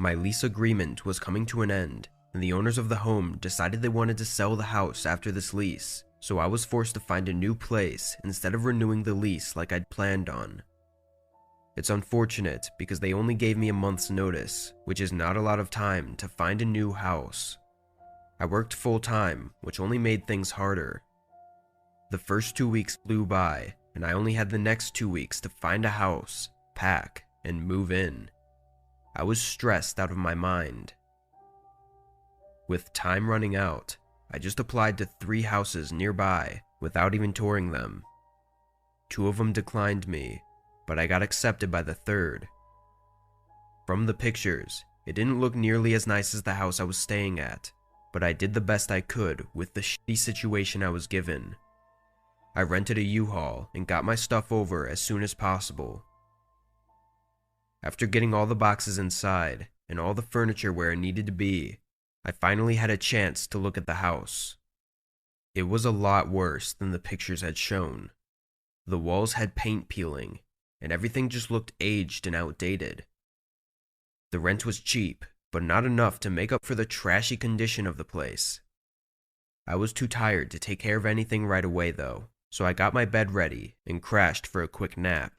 My lease agreement was coming to an end, and the owners of the home decided they wanted to sell the house after this lease, so I was forced to find a new place instead of renewing the lease like I'd planned on. It's unfortunate because they only gave me a month's notice, which is not a lot of time to find a new house. I worked full-time, which only made things harder. The first 2 weeks flew by, and I only had the next 2 weeks to find a house, pack, and move in. I was stressed out of my mind. With time running out, I just applied to 3 houses nearby without even touring them. 2 of them declined me, but I got accepted by the 3rd. From the pictures, it didn't look nearly as nice as the house I was staying at, but I did the best I could with the shitty situation I was given. I rented a U-Haul and got my stuff over as soon as possible. After getting all the boxes inside and all the furniture where it needed to be, I finally had a chance to look at the house. It was a lot worse than the pictures had shown. The walls had paint peeling, and everything just looked aged and outdated. The rent was cheap, but not enough to make up for the trashy condition of the place. I was too tired to take care of anything right away though, so I got my bed ready and crashed for a quick nap.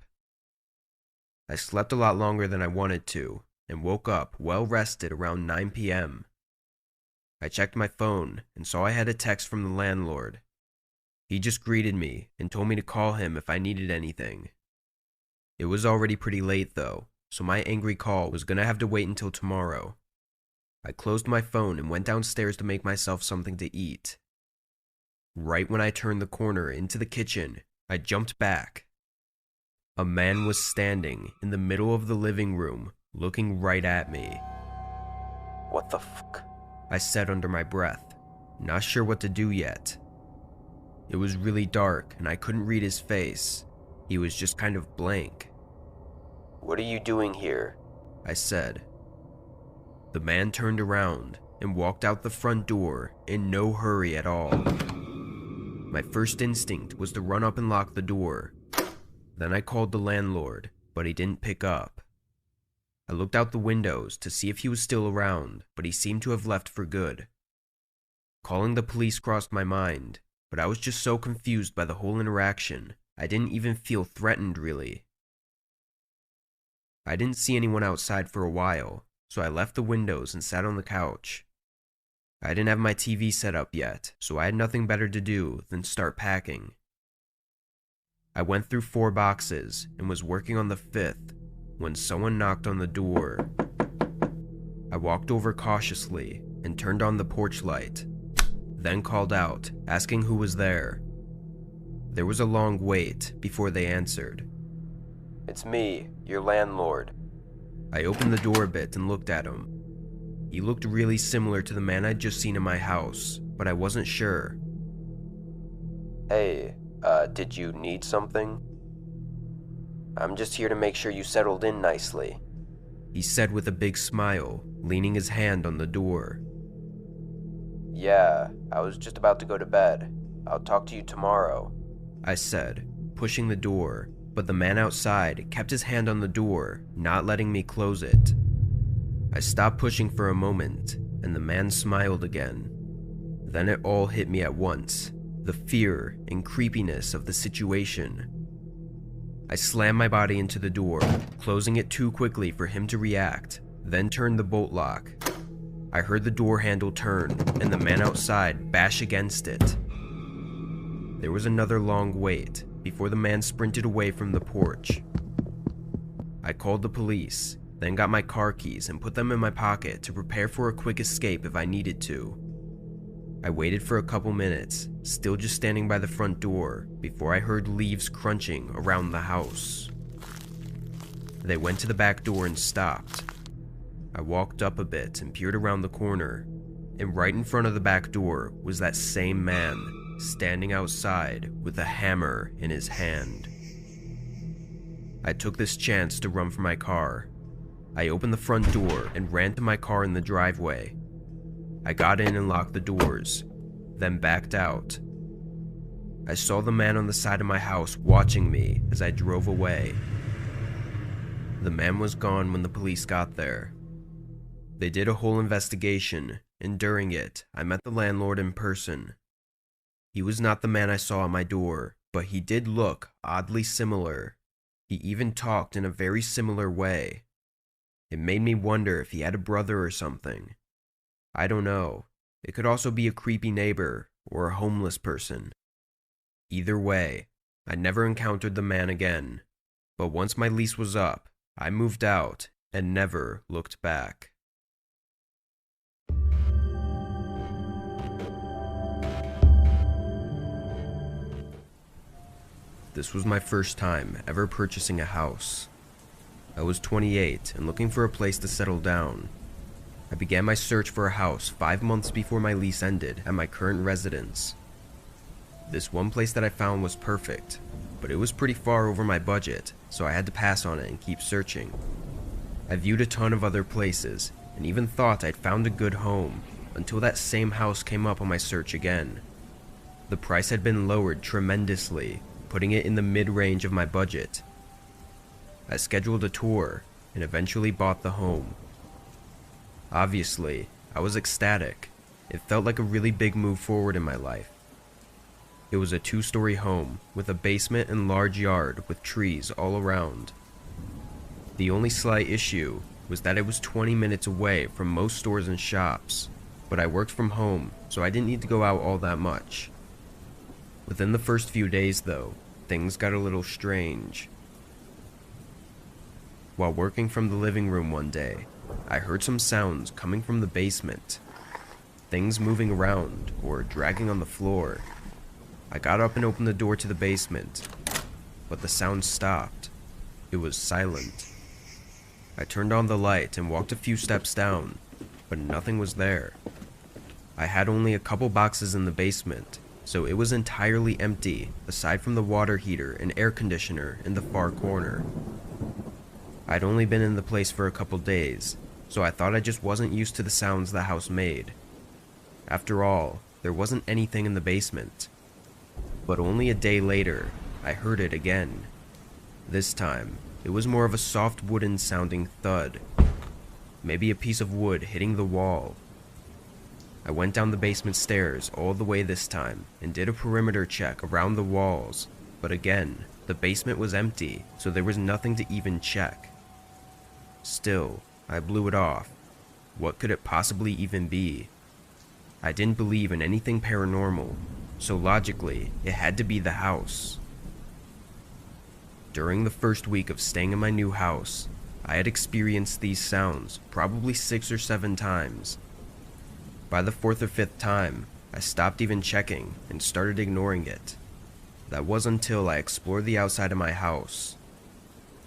I slept a lot longer than I wanted to, and woke up well rested around 9 p.m. I checked my phone and saw I had a text from the landlord. He just greeted me and told me to call him if I needed anything. It was already pretty late though, so my angry call was gonna have to wait until tomorrow. I closed my phone and went downstairs to make myself something to eat. Right when I turned the corner into the kitchen, I jumped back. A man was standing in the middle of the living room, looking right at me. What the fuck? I said under my breath, not sure what to do yet. It was really dark and I couldn't read his face. He was just kind of blank. What are you doing here? I said. The man turned around and walked out the front door in no hurry at all. My first instinct was to run up and lock the door. Then I called the landlord, but he didn't pick up. I looked out the windows to see if he was still around, but he seemed to have left for good. Calling the police crossed my mind, but I was just so confused by the whole interaction, I didn't even feel threatened really. I didn't see anyone outside for a while, so I left the windows and sat on the couch. I didn't have my TV set up yet, so I had nothing better to do than start packing. I went through 4 boxes and was working on the 5th when someone knocked on the door. I walked over cautiously and turned on the porch light, then called out, asking who was there. There was a long wait before they answered. It's me, your landlord. I opened the door a bit and looked at him. He looked really similar to the man I'd just seen in my house, but I wasn't sure. Hey, did you need something? I'm just here to make sure you settled in nicely, he said with a big smile, leaning his hand on the door. Yeah, I was just about to go to bed. I'll talk to you tomorrow, I said, pushing the door, but the man outside kept his hand on the door, not letting me close it. I stopped pushing for a moment, and the man smiled again. Then it all hit me at once, the fear and creepiness of the situation. I slammed my body into the door, closing it too quickly for him to react, then turned the bolt lock. I heard the door handle turn, and the man outside bash against it. There was another long wait before the man sprinted away from the porch. I called the police, then got my car keys and put them in my pocket to prepare for a quick escape if I needed to. I waited for a couple minutes, still just standing by the front door, before I heard leaves crunching around the house. They went to the back door and stopped. I walked up a bit and peered around the corner, and right in front of the back door was that same man, standing outside with a hammer in his hand. I took this chance to run for my car. I opened the front door and ran to my car in the driveway. I got in and locked the doors, then backed out. I saw the man on the side of my house watching me as I drove away. The man was gone when the police got there. They did a whole investigation, and during it, I met the landlord in person. He was not the man I saw at my door, but he did look oddly similar. He even talked in a very similar way. It made me wonder if he had a brother or something. I don't know. It could also be a creepy neighbor or a homeless person. Either way, I never encountered the man again. But once my lease was up, I moved out and never looked back. This was my first time ever purchasing a house. I was 28 and looking for a place to settle down. I began my search for a house 5 months before my lease ended at my current residence. This one place that I found was perfect, but it was pretty far over my budget, so I had to pass on it and keep searching. I viewed a ton of other places and even thought I'd found a good home until that same house came up on my search again. The price had been lowered tremendously, putting it in the mid-range of my budget. I scheduled a tour and eventually bought the home. Obviously, I was ecstatic. It felt like a really big move forward in my life. It was a 2-story home with a basement and large yard with trees all around. The only slight issue was that it was 20 minutes away from most stores and shops, but I worked from home, so I didn't need to go out all that much. Within the first few days, though, things got a little strange. While working from the living room one day, I heard some sounds coming from the basement. Things moving around or dragging on the floor. I got up and opened the door to the basement, but the sound stopped. It was silent. I turned on the light and walked a few steps down, but nothing was there. I had only a couple boxes in the basement, so it was entirely empty aside from the water heater and air conditioner in the far corner. I'd only been in the place for a couple days, so I thought I just wasn't used to the sounds the house made. After all, there wasn't anything in the basement. But only a day later, I heard it again. This time, it was more of a soft wooden sounding thud. Maybe a piece of wood hitting the wall. I went down the basement stairs all the way this time and did a perimeter check around the walls, but again, the basement was empty, so there was nothing to even check. Still, I blew it off. What could it possibly even be? I didn't believe in anything paranormal, so logically, it had to be the house. During the first week of staying in my new house, I had experienced these sounds probably 6 or 7 times. By the 4th or 5th time, I stopped even checking and started ignoring it. That was until I explored the outside of my house.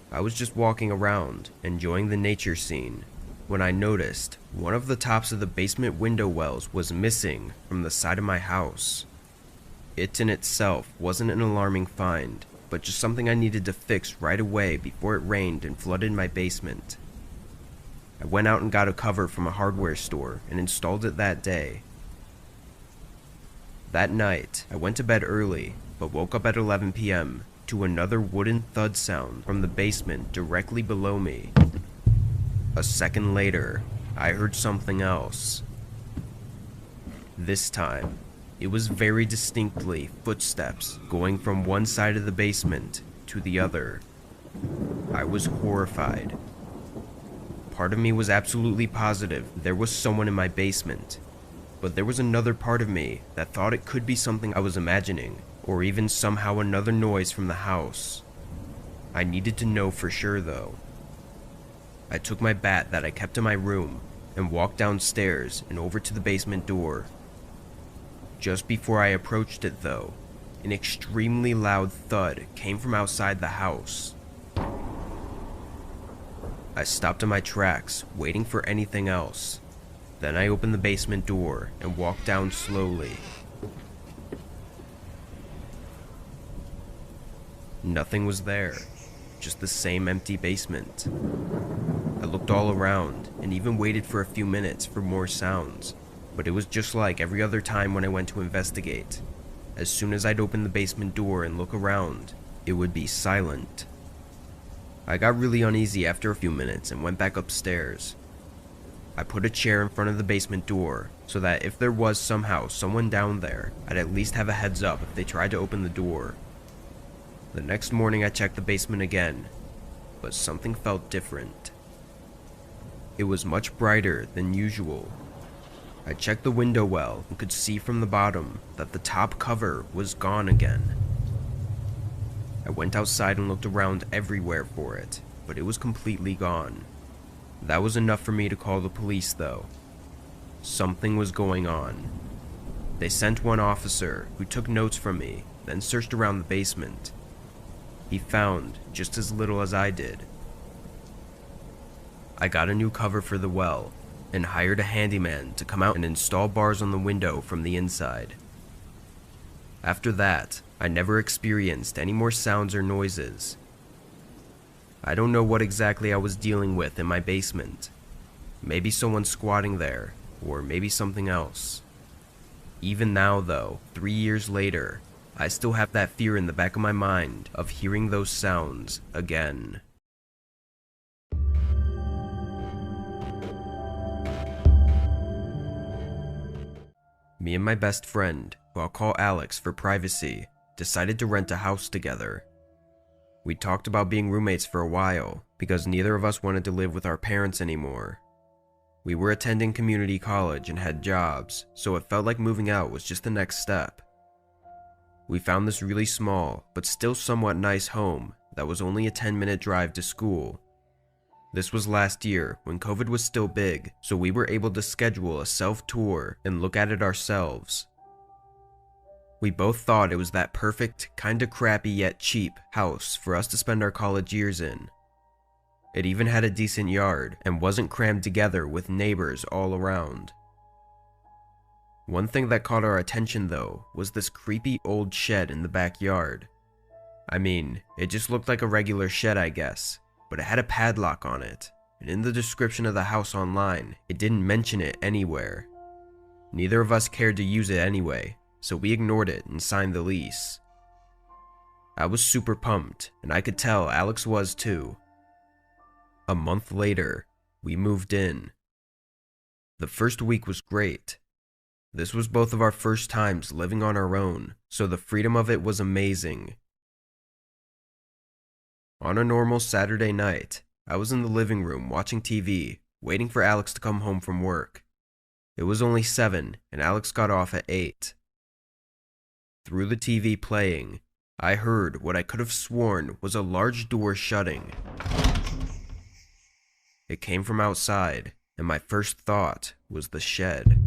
I was just walking around, enjoying the nature scene, when I noticed one of the tops of the basement window wells was missing from the side of my house. It in itself wasn't an alarming find, but just something I needed to fix right away before it rained and flooded my basement. I went out and got a cover from a hardware store and installed it that day. That night, I went to bed early, but woke up at 11 p.m. to another wooden thud sound from the basement directly below me. A second later, I heard something else. This time, it was very distinctly footsteps going from one side of the basement to the other. I was horrified. Part of me was absolutely positive there was someone in my basement, but there was another part of me that thought it could be something I was imagining, or even somehow another noise from the house. I needed to know for sure though. I took my bat that I kept in my room and walked downstairs and over to the basement door. Just before I approached it though, an extremely loud thud came from outside the house. I stopped in my tracks, waiting for anything else. Then I opened the basement door and walked down slowly. Nothing was there, just the same empty basement. I looked all around and even waited for a few minutes for more sounds, but it was just like every other time when I went to investigate. As soon as I'd open the basement door and look around, it would be silent. I got really uneasy after a few minutes and went back upstairs. I put a chair in front of the basement door so that if there was somehow someone down there, I'd at least have a heads up if they tried to open the door. The next morning I checked the basement again, but something felt different. It was much brighter than usual. I checked the window well and could see from the bottom that the top cover was gone again. I went outside and looked around everywhere for it, but it was completely gone. That was enough for me to call the police though. Something was going on. They sent one officer who took notes from me, then searched around the basement. He found just as little as I did. I got a new cover for the well and hired a handyman to come out and install bars on the window from the inside. After that, I never experienced any more sounds or noises. I don't know what exactly I was dealing with in my basement. Maybe someone squatting there, or maybe something else. Even now though, 3 years later, I still have that fear in the back of my mind of hearing those sounds again. Me and my best friend, who I'll call Alex for privacy, decided to rent a house together. We talked about being roommates for a while because neither of us wanted to live with our parents anymore. We were attending community college and had jobs, so it felt like moving out was just the next step. We found this really small, but still somewhat nice home that was only a 10-minute drive to school. This was last year when COVID was still big, so we were able to schedule a self-tour and look at it ourselves. We both thought it was that perfect, kinda crappy yet cheap house for us to spend our college years in. It even had a decent yard and wasn't crammed together with neighbors all around. One thing that caught our attention though was this creepy old shed in the backyard. I mean, it just looked like a regular shed I guess, but it had a padlock on it, and in the description of the house online, it didn't mention it anywhere. Neither of us cared to use it anyway, so we ignored it and signed the lease. I was super pumped, and I could tell Alex was too. A month later, we moved in. The first week was great. This was both of our first times living on our own, so the freedom of it was amazing. On a normal Saturday night, I was in the living room watching TV, waiting for Alex to come home from work. It was only 7, and Alex got off at 8. Through the TV playing, I heard what I could have sworn was a large door shutting. It came from outside, and my first thought was the shed.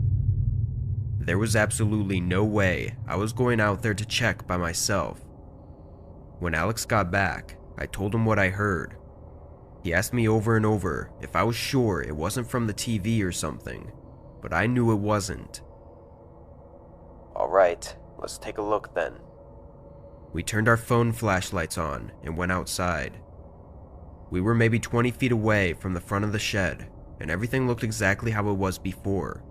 There was absolutely no way I was going out there to check by myself. When Alex got back, I told him what I heard. He asked me over and over if I was sure it wasn't from the TV or something, but I knew it wasn't. Alright, let's take a look then. We turned our phone flashlights on and went outside. We were maybe 20 feet away from the front of the shed, and everything looked exactly how it was before.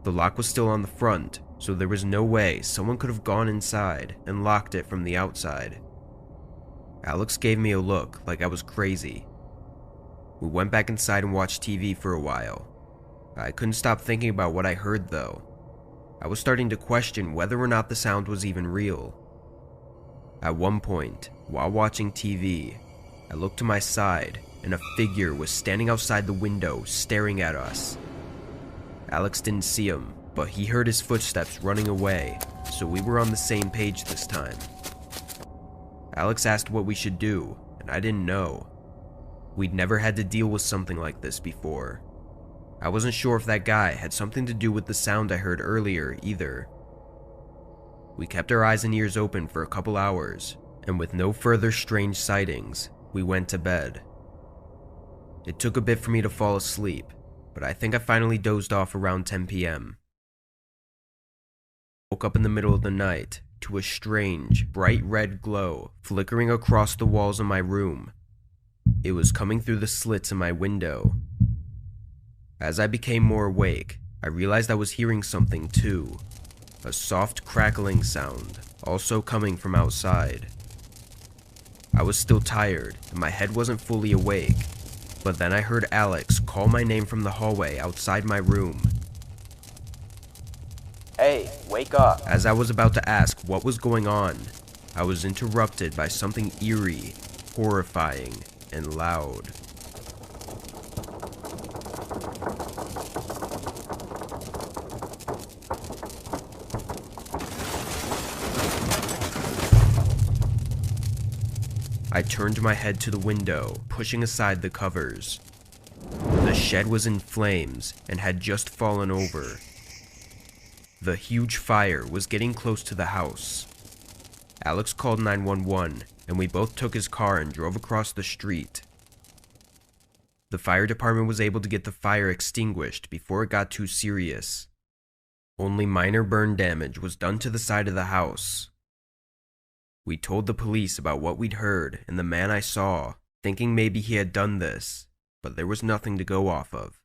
The lock was still on the front, so there was no way someone could have gone inside and locked it from the outside. Alex gave me a look like I was crazy. We went back inside and watched TV for a while. I couldn't stop thinking about what I heard though. I was starting to question whether or not the sound was even real. At one point, while watching TV, I looked to my side and a figure was standing outside the window staring at us. Alex didn't see him, but he heard his footsteps running away, so we were on the same page this time. Alex asked what we should do, and I didn't know. We'd never had to deal with something like this before. I wasn't sure if that guy had something to do with the sound I heard earlier either. We kept our eyes and ears open for a couple hours, and with no further strange sightings, we went to bed. It took a bit for me to fall asleep, but I think I finally dozed off around 10 p.m. Woke up in the middle of the night to a strange, bright red glow flickering across the walls of my room. It was coming through the slits in my window. As I became more awake, I realized I was hearing something too. A soft crackling sound, also coming from outside. I was still tired, and my head wasn't fully awake, But then I heard Alex call my name from the hallway outside my room. Hey, wake up. As I was about to ask what was going on, I was interrupted by something eerie, horrifying, and loud. I turned my head to the window, pushing aside the covers. The shed was in flames and had just fallen over. The huge fire was getting close to the house. Alex called 911, and we both took his car and drove across the street. The fire department was able to get the fire extinguished before it got too serious. Only minor burn damage was done to the side of the house. We told the police about what we'd heard and the man I saw, thinking maybe he had done this, but there was nothing to go off of.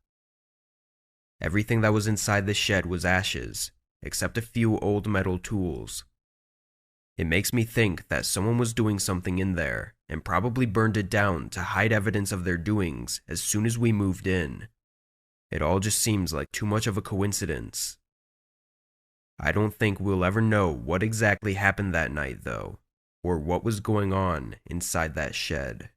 Everything that was inside the shed was ashes, except a few old metal tools. It makes me think that someone was doing something in there and probably burned it down to hide evidence of their doings as soon as we moved in. It all just seems like too much of a coincidence. I don't think we'll ever know what exactly happened that night though, or what was going on inside that shed.